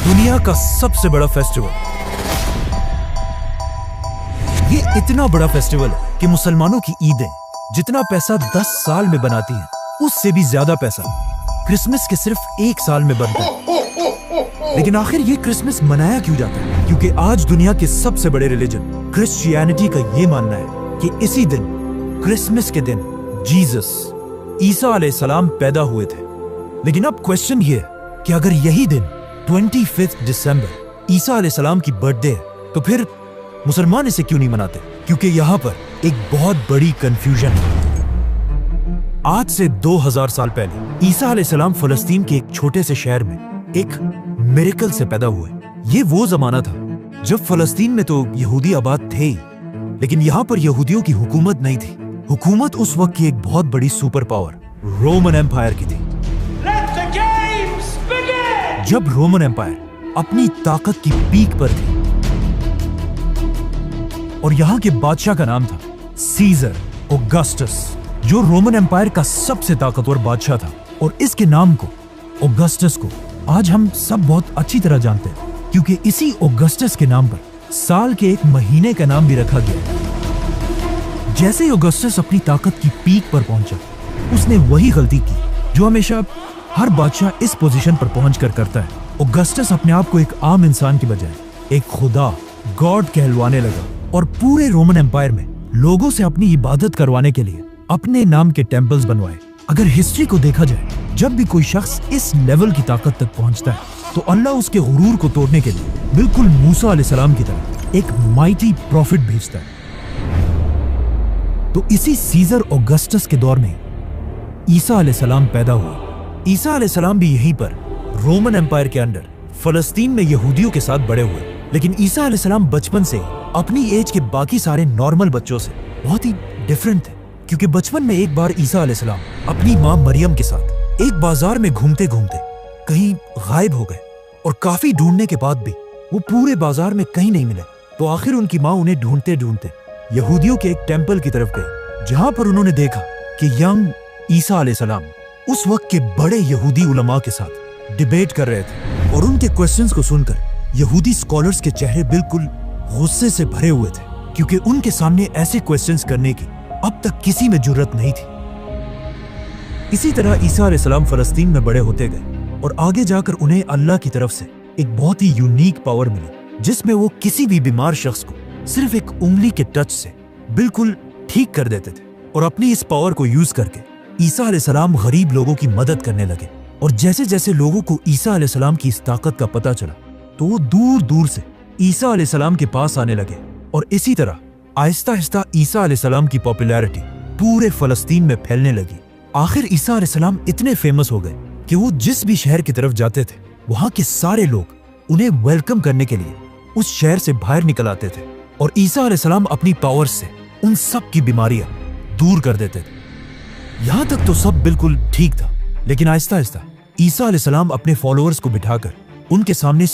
दुनिया का सबसे बड़ा फेस्टिवल। ये इतना बड़ा फेस्टिवल है कि मुसलमानों की ईदें जितना पैसा 10 साल में बनाती हैं, उससे भी ज्यादा पैसा क्रिसमस के सिर्फ 1 साल में बनता है। लेकिन आखिर ये क्रिसमस मनाया क्यों जाता है? क्योंकि आज दुनिया के सबसे बड़े रिलीजन क्रिश्चियनिटी का ये मानना है कि इसी दिन, क्रिसमस के दिन, जीसस ईसा अलैहिस्सलाम पैदा हुए थे। लेकिन अब क्वेश्चन ये है कि अगर यही दिन 25 दिसंबर ईसा अलैहिस्सलाम की बर्थडे है, तो फिर मुसलमान इसे क्यों नहीं मनाते? क्योंकि यहाँ पर एक बहुत बड़ी कंफ्यूजन है। आज से 2000 साल पहले ईसा अलैहिस्सलाम फलस्तीन के एक छोटे से शहर में एक मिरेकल से पैदा हुए। ये वो जमाना था जब फलस्तीन में तो यहूदी आबाद थे ही, लेकिन यहाँ पर यहूदियों की हुकूमत नहीं थी। हुकूमत उस वक्त की एक बहुत बड़ी सुपर पावर रोमन एम्पायर की थी। जब रोमन एम्पायर अपनी ताकत की पीक पर थी और यहाँ के बादशाह का नाम था सीजर ऑगस्टस, जो रोमन एम्पायर का सबसे ताकतवर बादशाह था। और इसके नाम को, ऑगस्टस को, आज हम सब बहुत अच्छी तरह जानते हैं, क्योंकि इसी ऑगस्टस के नाम पर साल के एक महीने का नाम भी रखा गया। जैसे ही ऑगस्टस अपनी ताकत की पीक पर पहुंचा, उसने वही गलती की जो हमेशा हर बादशाह इस पोजीशन पर पहुंचकर करता है। ऑगस्टस अपने आप को एक आम इंसान की बजाय एक खुदा, गॉड कहलवाने लगा और पूरे रोमन एम्पायर में लोगों से अपनी इबादत करवाने के लिए अपने नाम के टेम्पल्स बनवाए। अगर हिस्ट्री को देखा जाए, जब भी कोई शख्स इस लेवल की ताकत तक पहुंचता है, तो अल्लाह उसके गुरूर को तोड़ने के लिए बिल्कुल मूसा अलैहिस्सलाम की तरह एक माइटी प्रॉफिट भेजता है। तो इसी सीजर ऑगस्टस के दौर में ईसा अलैहिस्सलाम पैदा हुआ। ईसा अलैहिस्सलाम भी यहीं पर रोमन एम्पायर के अंडर फलस्तीन में यहूदियों के साथ बड़े हुए। लेकिन ईसा अलैहिस्सलाम बचपन से अपनी एज के बाकी सारे नॉर्मल बच्चों से बहुत ही डिफरेंट थे, क्योंकि बचपन में एक बार ईसा अलैहिस्सलाम अपनी माँ मरियम के साथ एक बाजार में घूमते घूमते कहीं गायब हो गए और काफी ढूंढने के बाद भी वो पूरे बाजार में कहीं नहीं मिले। तो आखिर उनकी माँ उन्हें ढूंढते ढूंढते यहूदियों के एक टेम्पल की तरफ गई, जहां पर उन्होंने देखा कि यंग ईसा अलैहिस्सलाम उस वक्त के बड़े यहूदी उलमा के साथ डिबेट कर रहे थे। और उनके क्वेश्चंस को सुनकर यहूदी स्कॉलर्स के चेहरे बिल्कुल गुस्से से भरे हुए थे, क्योंकि उनके सामने ऐसे क्वेश्चंस करने की अब तक किसी में जुर्रत नहीं थी। इसी तरह ईसा अलैहिस्सलाम फलस्तीन में बड़े होते गए और आगे जाकर उन्हें अल्लाह की तरफ से एक बहुत ही यूनिक पावर मिली, जिसमें वो किसी भी बीमार शख्स को सिर्फ एक उंगली के टच से बिल्कुल ठीक कर देते थे। और अपनी इस पावर को यूज करके ईसा अलैहिस्सलाम गरीब लोगों की मदद करने लगे। और जैसे जैसे लोगों को ईसा अलैहिस्सलाम की इस ताकत का पता चला, तो वो दूर दूर से ईसा अलैहिस्सलाम के पास आने लगे। और इसी तरह आहिस्ता आहिस्ता ईसा अलैहिस्सलाम की पॉपुलैरिटी पूरे फलस्तीन में फैलने लगी। आखिर ईसा अलैहिस्सलाम इतने फेमस हो गए कि वो जिस भी शहर की तरफ जाते थे, वहां के सारे लोग उन्हें वेलकम करने के लिए उस शहर से बाहर निकल आते थे। और ईसा अलैहिस्सलाम अपनी पावर से उन सब की बीमारियां दूर कर देते थे। यहां तक तो सब बिल्कुल ठीक था, लेकिन आहिस्ता आहिस्ता ईसा अलैहिस्सलाम अपने फॉलोअर्स को बिठाकर उनके सामने